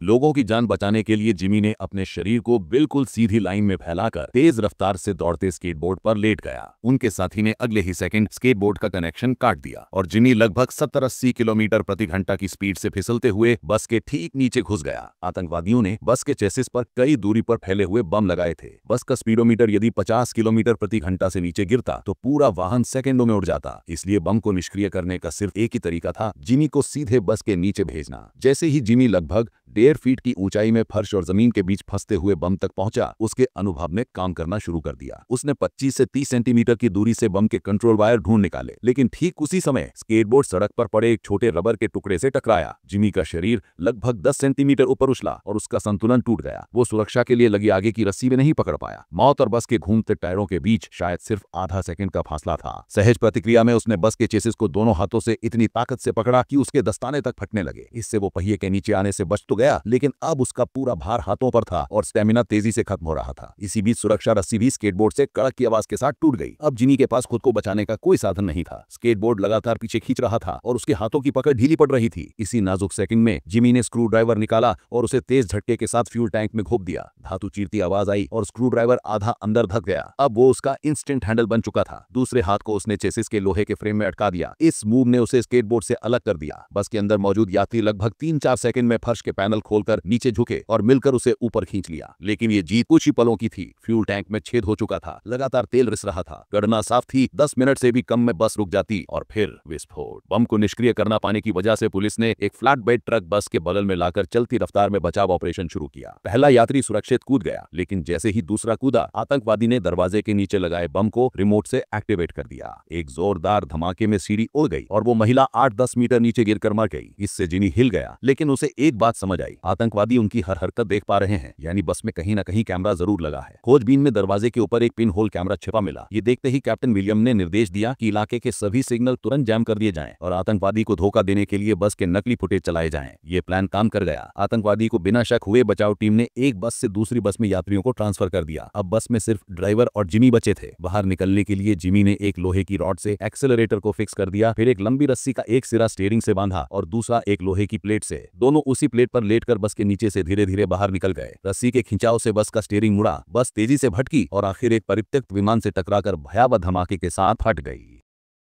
लोगों की जान बचाने के लिए जिमी ने अपने शरीर को बिल्कुल सीधी लाइन में फैलाकर तेज रफ्तार से दौड़ते स्केटबोर्ड पर लेट गया। उनके साथी ने अगले ही सेकंड स्केटबोर्ड का कनेक्शन काट दिया और जिमी लगभग 70-80 किलोमीटर प्रति घंटा की स्पीड से फिसलते हुए बस के ठीक नीचे घुस गया। आतंकवादियों ने बस के चेसिस पर कई दूरी पर फैले हुए बम लगाए थे। बस का स्पीडोमीटर यदि 50 किलोमीटर प्रति घंटा से नीचे गिरता तो पूरा वाहन सेकंडों में उड़ जाता। इसलिए बम को निष्क्रिय करने का सिर्फ एक ही तरीका था, जिमी को सीधे बस के नीचे भेजना। जैसे ही जिमी लगभग 1.5 फीट की ऊंचाई में फर्श और जमीन के बीच फंसते हुए बम तक पहुंचा, उसके अनुभव ने काम करना शुरू कर दिया। उसने 25 से 30 सेंटीमीटर की दूरी से बम के कंट्रोल वायर ढूंढ निकाले, लेकिन ठीक उसी समय स्केटबोर्ड सड़क पर पड़े एक छोटे रबर के टुकड़े से टकराया। जिमी का शरीर लगभग 10 सेंटीमीटर ऊपर उछला और उसका संतुलन टूट गया। वो सुरक्षा के लिए लगी आगे की रस्सी में नहीं पकड़ पाया। मौत और बस के घूमते टायरों के बीच शायद सिर्फ आधा सेकंड का फासला था। सहज प्रतिक्रिया में उसने बस के चेसिस को दोनों हाथों से इतनी ताकत से पकड़ा कि उसके दस्ताने तक फटने लगे। इससे वो पहिए के नीचे आने से बच तो गया, लेकिन अब उसका पूरा भार हाथों पर था और स्टेमिना तेजी से खत्म हो रहा था। इसी बीच सुरक्षा रस्सी भी स्केटबोर्ड से कड़क की आवाज के साथ टूट गई। अब जिमी के पास खुद को बचाने का कोई साधन नहीं था। स्केटबोर्ड लगातार पीछे खींच रहा था और उसके हाथों की पकड़ ढीली पड़ रही थी। इसी नाजुक सेकंड में जिमी ने स्क्रू ड्राइवर निकाला और उसे तेज झटके के साथ फ्यूल टैंक में घोप दिया। धातु चीरती आवाज आई और स्क्रू ड्राइवर आधा अंदर धक गया। अब वो उसका इंस्टेंट हैंडल बन चुका था। दूसरे हाथ को उसने चेसिस के लोहे के फ्रेम में अटका दिया। इस मूव ने उसे स्केटबोर्ड से अलग कर दिया। बस के अंदर मौजूद यात्री लगभग 3-4 सेकंड में फर्श के पैनल खोलकर नीचे झुके और मिलकर उसे ऊपर खींच लिया। लेकिन ये जीत कुछ ही पलों की थी। फ्यूल टैंक में छेद हो चुका था, लगातार तेल रिस रहा था। गणना साफ थी, 10 मिनट से भी कम में बस रुक जाती और फिर विस्फोट। बम को निष्क्रिय करना पाने की वजह से पुलिस ने एक फ्लैट बेड ट्रक बस के बगल में लाकर चलती रफ्तार में बचाव ऑपरेशन शुरू किया। पहला यात्री सुरक्षित कूद गया, लेकिन जैसे ही दूसरा कूदा, आतंकवादी ने दरवाजे के नीचे लगाए बम को रिमोट से एक्टिवेट कर दिया। एक जोरदार धमाके में सीढ़ी उड़ गई और वो महिला 8-10 मीटर नीचे गिरकर मर गई। इससे जिमी हिल गया, लेकिन उसे एक बात समझ आई, आतंकवादी उनकी हर हरकत देख पा रहे हैं, यानी बस में कहीं न कहीं कैमरा जरूर लगा है। खोजबीन में दरवाजे के ऊपर एक पिन होल कैमरा छिपा मिला। ये देखते ही कैप्टन विलियम ने निर्देश दिया कि इलाके के सभी सिग्नल तुरंत जैम कर दिए जाएं और आतंकवादी को धोखा देने के लिए बस के नकली फुटेज चलाए जाएं। ये प्लान काम कर गया। आतंकवादी को बिना शक हुए बचाव टीम ने एक बस से दूसरी बस में यात्रियों को ट्रांसफर कर दिया। अब बस में सिर्फ ड्राइवर और जिमी बचे थे। बाहर निकलने के लिए जिमी ने एक लोहे की रॉड से एक्सेलरेटर को फिक्स कर दिया, फिर एक लंबी रस्सी का एक सिरा स्टीयरिंग से बांधा और दूसरा एक लोहे की प्लेट से। दोनों उसी प्लेट पर लेटकर बस के नीचे से धीरे धीरे बाहर निकल गए। रस्सी के खिंचाव से बस का स्टीयरिंग मुड़ा, बस तेजी से भटकी और आखिर एक परित्यक्त विमान से टकराकर भयावह धमाके के साथ फट गई।